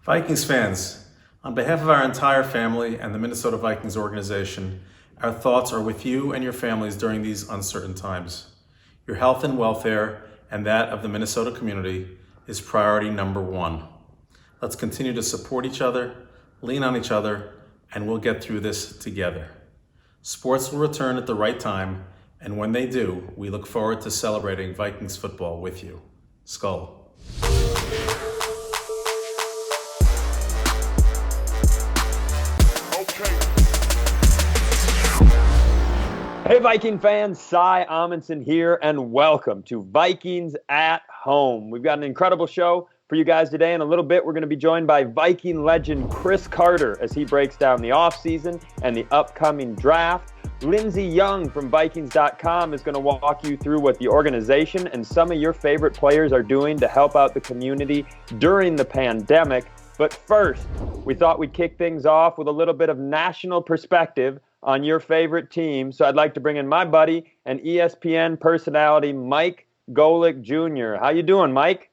Vikings fans, on behalf of our entire family and the Minnesota Vikings organization, our thoughts are with you and your families during these uncertain times. Your health and welfare and that of the Minnesota community is priority number one. Let's continue to support each other, lean on each other, and we'll get through this together. Sports will return at the right time, and when they do, we look forward to celebrating Vikings football with you. Skull. Hey Viking fans, Cy Amundson here, and welcome to Vikings at Home. We've got an incredible show for you guys today. In a little bit, we're going to be joined by Viking legend Cris Carter as he breaks down the offseason and the upcoming draft. Lindsey Young from Vikings.com is going to walk you through what the organization and some of your favorite players are doing to help out the community during the pandemic. But first, we thought we'd kick things off with a little bit of national perspective on your favorite team. So I'd like to bring in my buddy and ESPN personality, Mike Golic Jr. How you doing, Mike?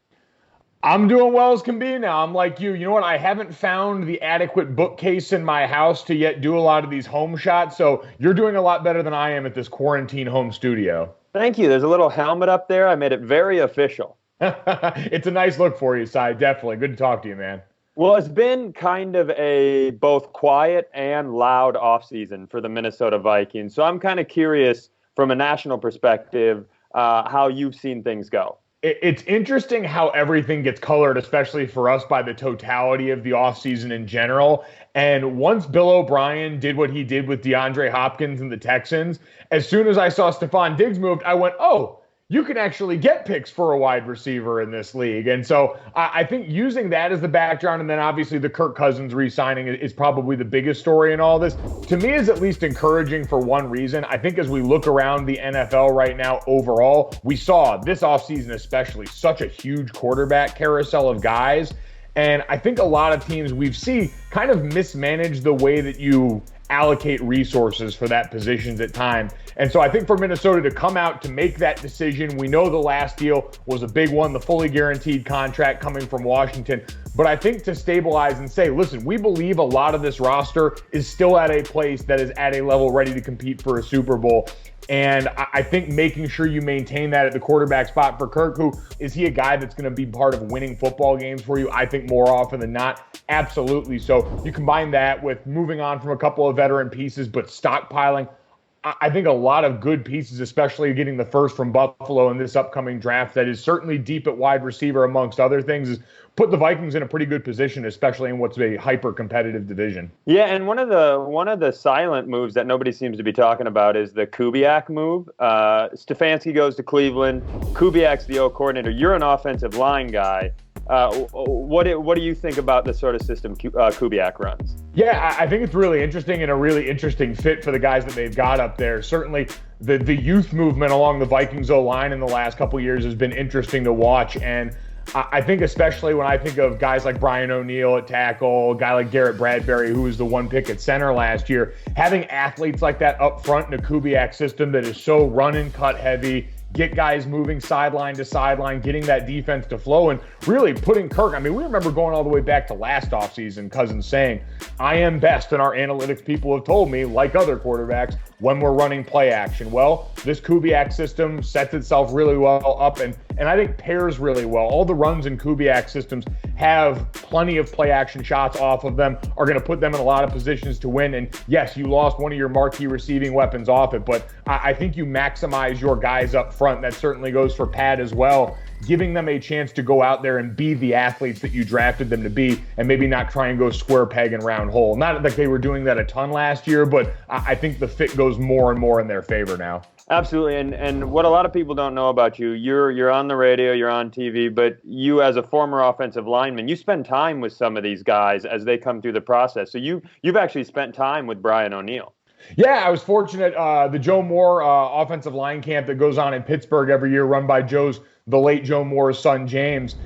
I'm doing well as can be now. I'm like you. You know what? I haven't found the adequate bookcase in my house to yet do a lot of these home shots. So you're doing a lot better than I am at this quarantine home studio. Thank you. There's a little helmet up there. I made it very official. It's a nice look for you, Cy. Definitely. Good to talk to you, man. Well, it's been kind of a both quiet and loud offseason for the Minnesota Vikings. So I'm kind of curious from a national perspective how you've seen things go. It's interesting how everything gets colored, especially for us, by the totality of the offseason in general. And once Bill O'Brien did what he did with DeAndre Hopkins and the Texans, as soon as I saw Stephon Diggs moved, I went, oh, you can actually get picks for a wide receiver in this league. And so I think using that as the background, and then obviously the Kirk Cousins re-signing is probably the biggest story in all this, to me is at least encouraging for one reason. I think as we look around the NFL right now overall, we saw this offseason especially such a huge quarterback carousel of guys. And I think a lot of teams we've seen kind of mismanage the way that you allocate resources for that positions at time. And so I think for Minnesota to come out to make that decision, we know the last deal was a big one, the fully guaranteed contract coming from Washington. But I think to stabilize and say, listen, we believe a lot of this roster is still at a place that is at a level ready to compete for a Super Bowl. And I think making sure you maintain that at the quarterback spot for Kirk, who is he a guy that's going to be part of winning football games for you? I think more often than not, absolutely. So you combine that with moving on from a couple of veteran pieces, but stockpiling. I think a lot of good pieces, especially getting the first from Buffalo in this upcoming draft that is certainly deep at wide receiver amongst other things, is put the Vikings in a pretty good position, especially in what's a hyper-competitive division. Yeah, and one of the silent moves that nobody seems to be talking about is the Kubiak move. Stefanski goes to Cleveland. Kubiak's the O coordinator. You're an offensive line guy. What do you think about the sort of system Kubiak runs? Yeah, I think it's really interesting and a really interesting fit for the guys that they've got up there. Certainly, the youth movement along the Vikings O-line in the last couple of years has been interesting to watch. And I think especially when I think of guys like Brian O'Neill at tackle, a guy like Garrett Bradbury, who was the one pick at center last year, having athletes like that up front in a Kubiak system that is so run and cut heavy, get guys moving sideline to sideline, getting that defense to flow, and really putting Kirk. I mean, we remember going all the way back to last offseason, Cousins saying, I am best, and our analytics people have told me, like other quarterbacks, when we're running play action. Well, this Kubiak system sets itself really well up and I think pairs really well. All the runs in Kubiak systems have plenty of play action shots off of them, are going to put them in a lot of positions to win. And yes, you lost one of your marquee receiving weapons off it, but I think you maximize your guys up front. That certainly goes for Pat as well, giving them a chance to go out there and be the athletes that you drafted them to be, and maybe not try and go square peg and round hole. Not that they were doing that a ton last year, but I think the fit goes more and more in their favor now. Absolutely, and what a lot of people don't know about you, you're on the radio, you're on TV, but you as a former offensive lineman, you spend time with some of these guys as they come through the process. So you've actually spent time with Brian O'Neill. Yeah, I was fortunate. The Joe Moore offensive line camp that goes on in Pittsburgh every year, run by the late Joe Moore's son, James.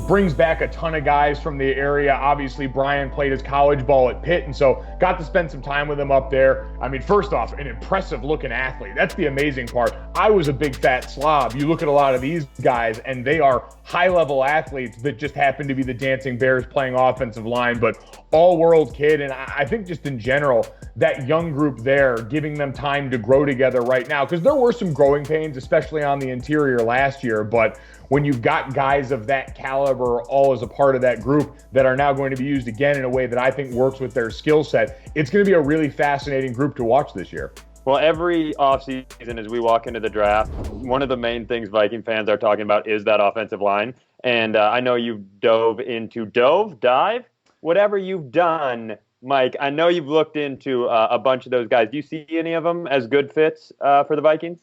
brings back a ton of guys from the area. Obviously, Brian played his college ball at Pitt, and so got to spend some time with him up there. I mean, first off, an impressive looking athlete. That's the amazing part. I was a big fat slob. You look at a lot of these guys, and they are high-level athletes that just happen to be the Dancing Bears playing offensive line, but all-world kid. And I think just in general, that young group there, giving them time to grow together right now, because there were some growing pains, especially on the interior last year, but when you've got guys of that caliber all as a part of that group that are now going to be used again in a way that I think works with their skill set, it's going to be a really fascinating group to watch this year. Well, every offseason as we walk into the draft, one of the main things Viking fans are talking about is that offensive line. And I know you've dive, whatever you've done, Mike, I know you've looked into a bunch of those guys. Do you see any of them as good fits for the Vikings?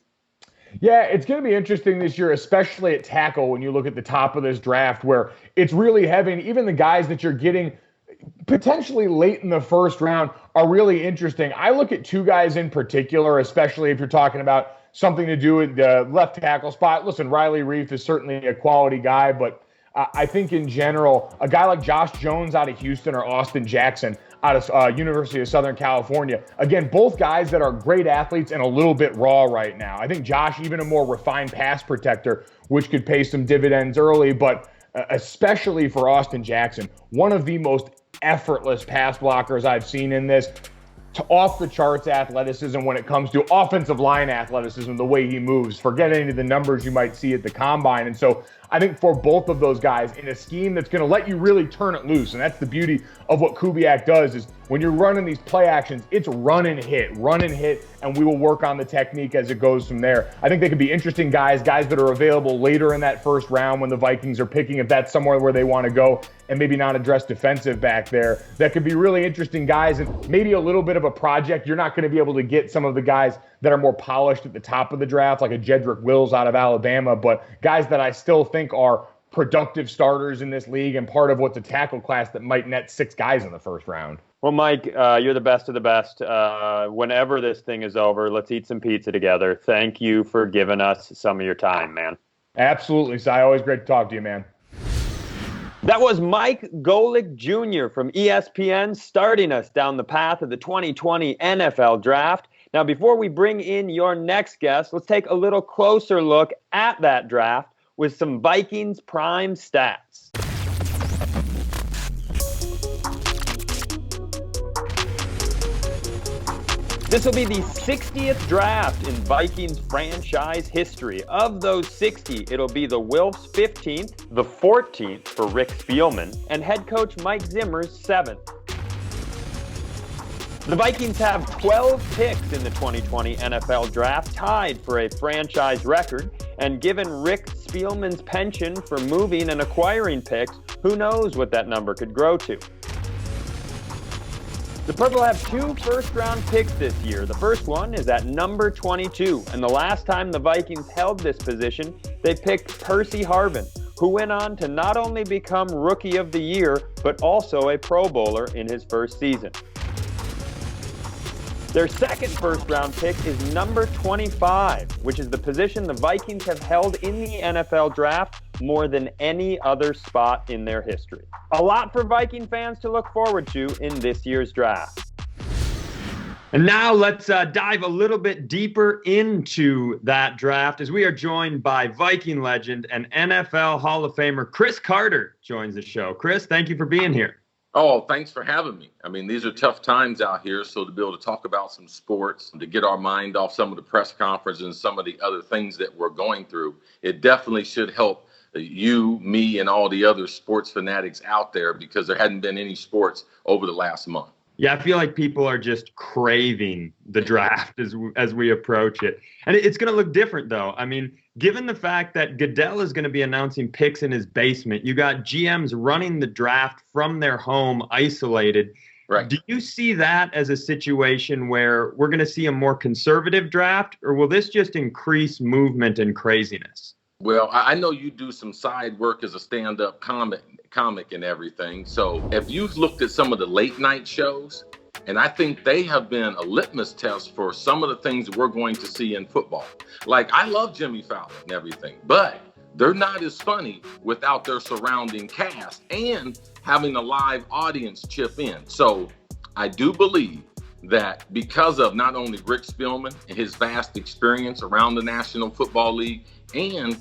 Yeah, it's going to be interesting this year, especially at tackle when you look at the top of this draft where it's really heavy. And even the guys that you're getting potentially late in the first round are really interesting. I look at two guys in particular, especially if you're talking about something to do with the left tackle spot. Listen, Riley Reiff is certainly a quality guy, but I think in general, a guy like Josh Jones out of Houston or Austin Jackson out of University of Southern California. Again, both guys that are great athletes and a little bit raw right now. I think Josh, even a more refined pass protector, which could pay some dividends early, but especially for Austin Jackson, one of the most effortless pass blockers I've seen in this. Off the charts athleticism when it comes to offensive line athleticism, the way he moves. Forget any of the numbers you might see at the combine. And so I think for both of those guys in a scheme that's going to let you really turn it loose. And that's the beauty of what Kubiak does is when you're running these play actions, it's run and hit, and we will work on the technique as it goes from there. I think they could be interesting guys that are available later in that first round when the Vikings are picking, if that's somewhere where they want to go, and maybe not address defensive back there. That could be really interesting guys and maybe a little bit of a project. You're not going to be able to get some of the guys that are more polished at the top of the draft, like a Jedrick Wills out of Alabama, but guys that I still think are productive starters in this league and part of what's a tackle class that might net 6 guys in the first round. Well, Mike, you're the best of the best. Whenever this thing is over, let's eat some pizza together. Thank you for giving us some of your time, man. Absolutely, Cy. Always great to talk to you, man. That was Mike Golic Jr. from ESPN starting us down the path of the 2020 NFL Draft. Now, before we bring in your next guest, let's take a little closer look at that draft with some Vikings prime stats. This will be the 60th draft in Vikings franchise history. Of those 60, it'll be the Wilfs' 15th, the 14th for Rick Spielman, and head coach Mike Zimmer's 7th. The Vikings have 12 picks in the 2020 NFL Draft, tied for a franchise record, and given Rick Spielman's penchant for moving and acquiring picks, who knows what that number could grow to. The Purple have 2 first-round picks this year. The first one is at number 22, and the last time the Vikings held this position, they picked Percy Harvin, who went on to not only become Rookie of the Year, but also a Pro Bowler in his first season. Their second first-round pick is number 25, which is the position the Vikings have held in the NFL Draft more than any other spot in their history. A lot for Viking fans to look forward to in this year's draft. And now let's dive a little bit deeper into that draft as we are joined by Viking legend and NFL Hall of Famer Cris Carter joins the show. Cris, thank you for being here. Oh, thanks for having me. I mean, these are tough times out here, so to be able to talk about some sports, to get our mind off some of the press conferences and some of the other things that we're going through, it definitely should help you, me, and all the other sports fanatics out there because there hadn't been any sports over the last month. Yeah, I feel like people are just craving the draft as we approach it. And it's going to look different, though. I mean, given the fact that Goodell is going to be announcing picks in his basement, you got GMs running the draft from their home, isolated. Right. Do you see that as a situation where we're going to see a more conservative draft, or will this just increase movement and craziness? Well, I know you do some side work as a stand-up comic and everything. So if you've looked at some of the late night shows, and I think they have been a litmus test for some of the things we're going to see in football. Like, I love Jimmy Fallon and everything, but they're not as funny without their surrounding cast and having a live audience chip in. So I do believe that because of not only Rick Spielman and his vast experience around the National Football League and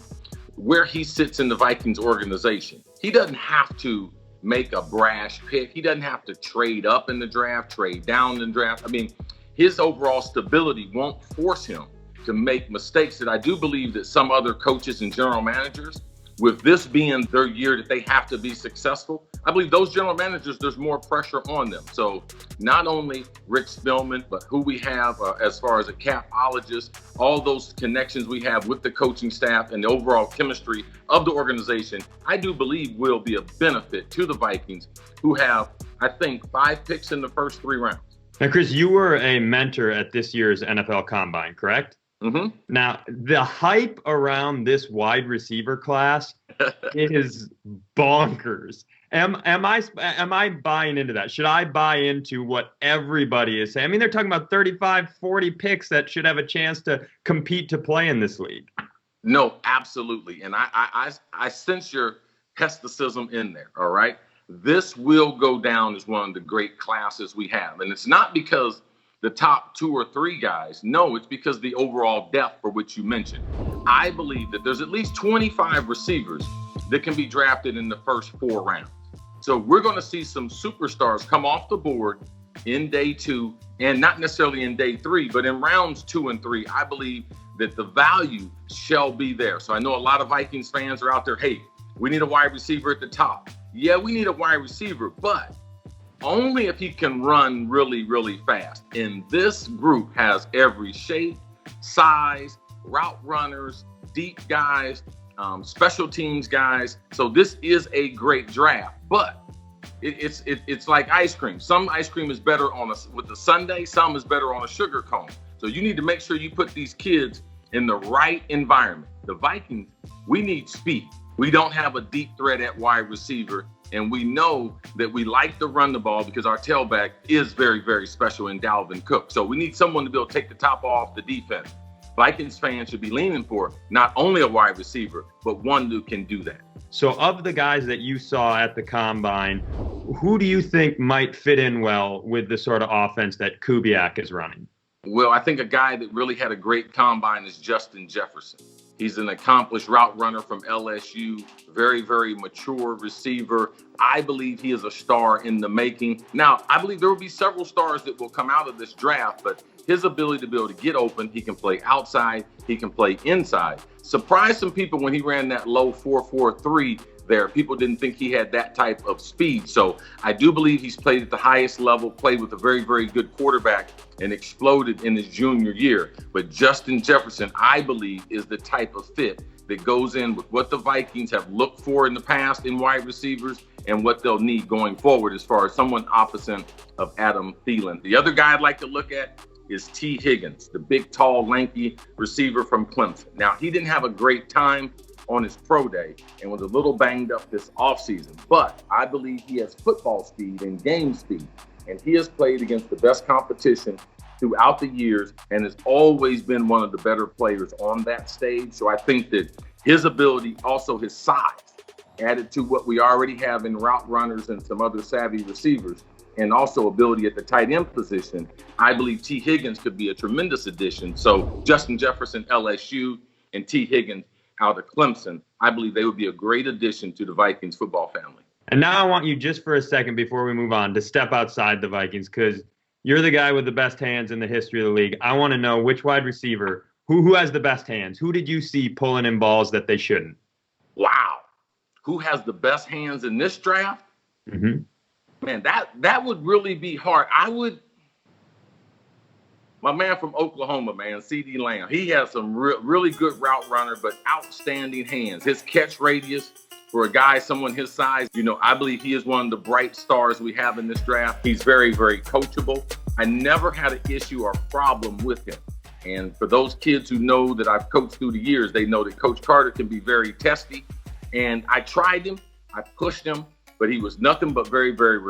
where he sits in the Vikings organization, he doesn't have to make a brash pick. He doesn't have to trade up in the draft, trade down in the draft. I mean, his overall stability won't force him to make mistakes that I do believe that some other coaches and general managers, with this being their year that they have to be successful, I believe those general managers, there's more pressure on them. So not only Rick Spielman, but who we have as far as a capologist, all those connections we have with the coaching staff and the overall chemistry of the organization, I do believe will be a benefit to the Vikings, who have, I think, 5 picks in the first 3 rounds. Now, Chris, you were a mentor at this year's NFL Combine, correct? Mm-hmm. Now, the hype around this wide receiver class is bonkers. Am I buying into that? Should I buy into what everybody is saying? I mean, they're talking about 35, 40 picks that should have a chance to compete to play in this league. No, absolutely. And I sense your pessimism in there, all right? This will go down as one of the great classes we have. And it's not because the top 2 or 3 guys. No, it's because the overall depth for which you mentioned. I believe that there's at least 25 receivers that can be drafted in the first 4 rounds. So we're going to see some superstars come off the board in day 2, and not necessarily in day 3, but in rounds 2 and 3. I believe that the value shall be there. So I know a lot of Vikings fans are out there, hey, we need a wide receiver at the top. Yeah, we need a wide receiver, but only if he can run really, really fast. And this group has every shape, size, route runners, deep guys, special teams guys. So this is a great draft, but it's like ice cream. Some ice cream is better with a sundae, some is better on a sugar cone. So you need to make sure you put these kids in the right environment. The Vikings, we need speed. We don't have a deep threat at wide receiver. And we know that we like to run the ball because our tailback is very, very special in Dalvin Cook. So we need someone to be able to take the top off the defense. Vikings fans should be leaning for not only a wide receiver, but one who can do that. So of the guys that you saw at the Combine, who do you think might fit in well with the sort of offense that Kubiak is running? Well, I think a guy that really had a great Combine is Justin Jefferson. He's an accomplished route runner from LSU, very, very mature receiver. I believe he is a star in the making. Now, I believe there will be several stars that will come out of this draft, but his ability to be able to get open, he can play outside, he can play inside. Surprised some people when he ran that low 4.43 there. People didn't think he had that type of speed. So I do believe he's played at the highest level, played with a very, very good quarterback, and exploded in his junior year. But Justin Jefferson, I believe, is the type of fit that goes in with what the Vikings have looked for in the past in wide receivers and what they'll need going forward as far as someone opposite of Adam Thielen. The other guy I'd like to look at is T. Higgins, the big, tall, lanky receiver from Clemson. Now, he didn't have a great time on his pro day and was a little banged up this offseason, but I believe he has football speed and game speed, and he has played against the best competition throughout the years and has always been one of the better players on that stage. So I think that his ability, also his size, added to what we already have in route runners and some other savvy receivers, and also ability at the tight end position, I believe T. Higgins could be a tremendous addition. So Justin Jefferson, LSU, and T. Higgins out of Clemson, I believe they would be a great addition to the Vikings football family. And now I want you just for a second before we move on to step outside the Vikings, because you're the guy with the best hands in the history of the league. I want to know which wide receiver, who has the best hands? Who did you see pulling in balls that they shouldn't? Wow. Who has the best hands in this draft? Mm-hmm. Man, that would really be hard. My man from Oklahoma, man, C.D. Lamb, he has some really good route runner, but outstanding hands. His catch radius for a guy, someone his size, I believe he is one of the bright stars we have in this draft. He's very, very coachable. I never had an issue or problem with him. And for those kids who know that I've coached through the years, they know that Coach Carter can be very testy. And I tried him, I pushed him, but he was nothing but very, very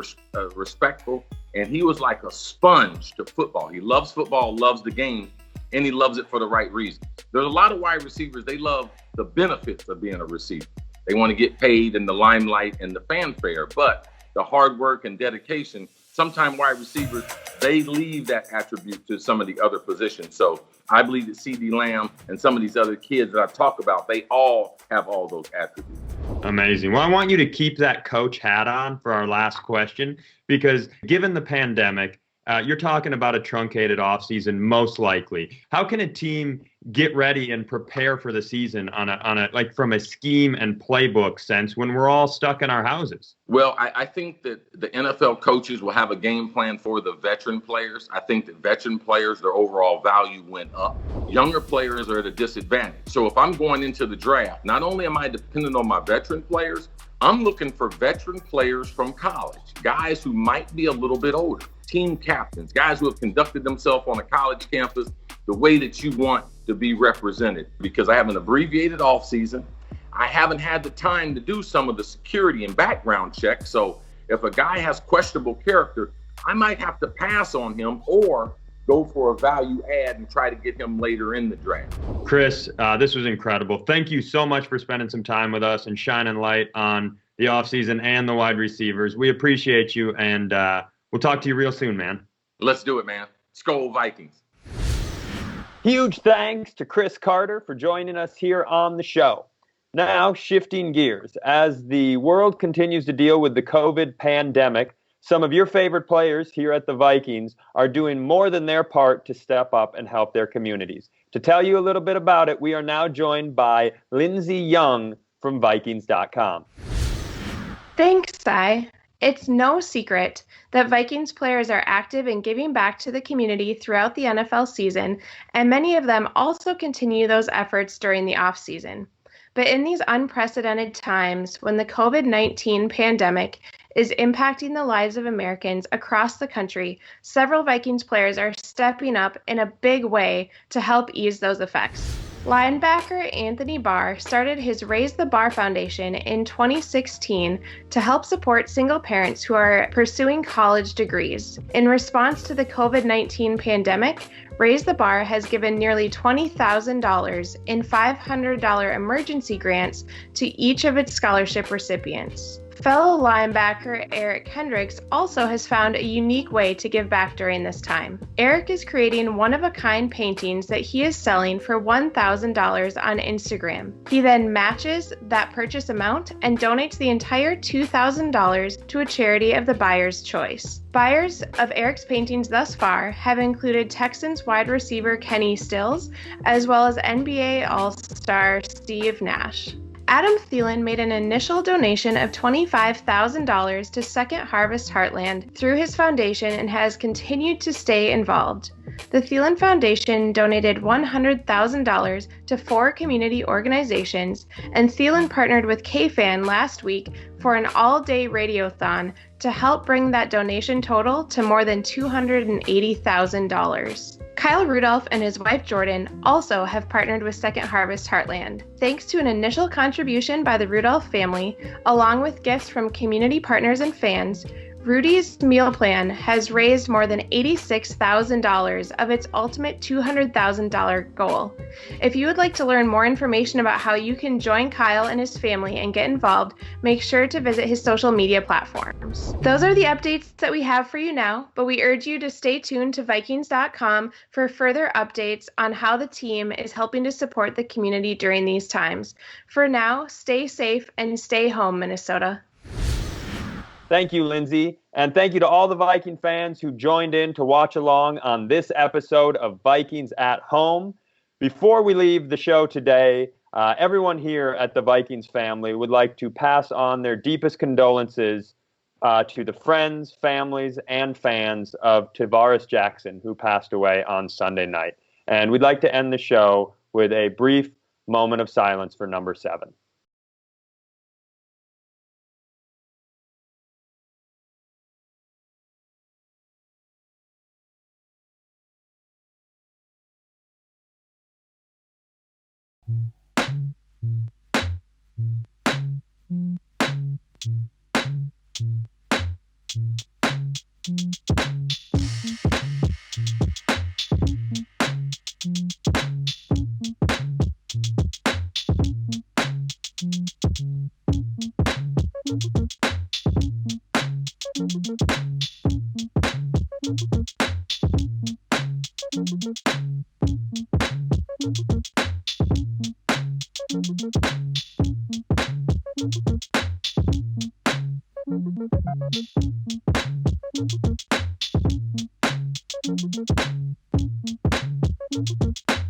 respectful. And he was like a sponge to football. He loves football, loves the game, and he loves it for the right reason. There's a lot of wide receivers, they love the benefits of being a receiver. They want to get paid in the limelight and the fanfare, but the hard work and dedication, sometimes wide receivers, they leave that attribute to some of the other positions. So I believe that CeeDee Lamb and some of these other kids that I talk about, they all have all those attributes. Amazing. Well, I want you to keep that coach hat on for our last question, because given the pandemic, you're talking about a truncated offseason, most likely. How can a team get ready and prepare for the season on a like from a scheme and playbook sense when we're all stuck in our houses? Well, I think that the NFL coaches will have a game plan for the veteran players. I think that veteran players, their overall value went up. Younger players are at a disadvantage. So if I'm going into the draft, not only am I dependent on my veteran players, I'm looking for veteran players from college, guys who might be a little bit older, team captains, guys who have conducted themselves on a college campus the way that you want to be represented. Because I have an abbreviated offseason. I haven't had the time to do some of the security and background checks. So if a guy has questionable character, I might have to pass on him or go for a value add and try to get him later in the draft. Cris, this was incredible. Thank you so much for spending some time with us and shining light on the offseason and the wide receivers. We appreciate you, and we'll talk to you real soon, man. Let's do it, man. Skol Vikings. Huge thanks to Cris Carter for joining us here on the show. Now, shifting gears, as the world continues to deal with the COVID pandemic, some of your favorite players here at the Vikings are doing more than their part to step up and help their communities. To tell you a little bit about it, we are now joined by Lindsey Young from Vikings.com. Thanks, Cy. It's no secret that Vikings players are active in giving back to the community throughout the NFL season, and many of them also continue those efforts during the offseason. But in these unprecedented times, when the COVID-19 pandemic is impacting the lives of Americans across the country, several Vikings players are stepping up in a big way to help ease those effects. Linebacker Anthony Barr started his Raise the Bar Foundation in 2016 to help support single parents who are pursuing college degrees. In response to the COVID-19 pandemic, Raise the Bar has given nearly $20,000 in $500 emergency grants to each of its scholarship recipients. Fellow linebacker Eric Kendricks also has found a unique way to give back during this time. Eric is creating one-of-a-kind paintings that he is selling for $1,000 on Instagram. He then matches that purchase amount and donates the entire $2,000 to a charity of the buyer's choice. Buyers of Eric's paintings thus far have included Texans wide receiver Kenny Stills, as well as NBA All-Star Steve Nash. Adam Thielen made an initial donation of $25,000 to Second Harvest Heartland through his foundation and has continued to stay involved. The Thielen Foundation donated $100,000 to 4 community organizations, and Thielen partnered with KFan last week for an all-day radiothon to help bring that donation total to more than $280,000. Kyle Rudolph and his wife Jordan also have partnered with Second Harvest Heartland. Thanks to an initial contribution by the Rudolph family, along with gifts from community partners and fans, Rudy's meal plan has raised more than $86,000 of its ultimate $200,000 goal. If you would like to learn more information about how you can join Kyle and his family and get involved, make sure to visit his social media platforms. Those are the updates that we have for you now, but we urge you to stay tuned to Vikings.com for further updates on how the team is helping to support the community during these times. For now, stay safe and stay home, Minnesota. Thank you, Lindsey, and thank you to all the Viking fans who joined in to watch along on this episode of Vikings at Home. Before we leave the show today, everyone here at the Vikings family would like to pass on their deepest condolences to the friends, families, and fans of Tavares Jackson, who passed away on Sunday night. And we'd like to end the show with a brief moment of silence for number 7.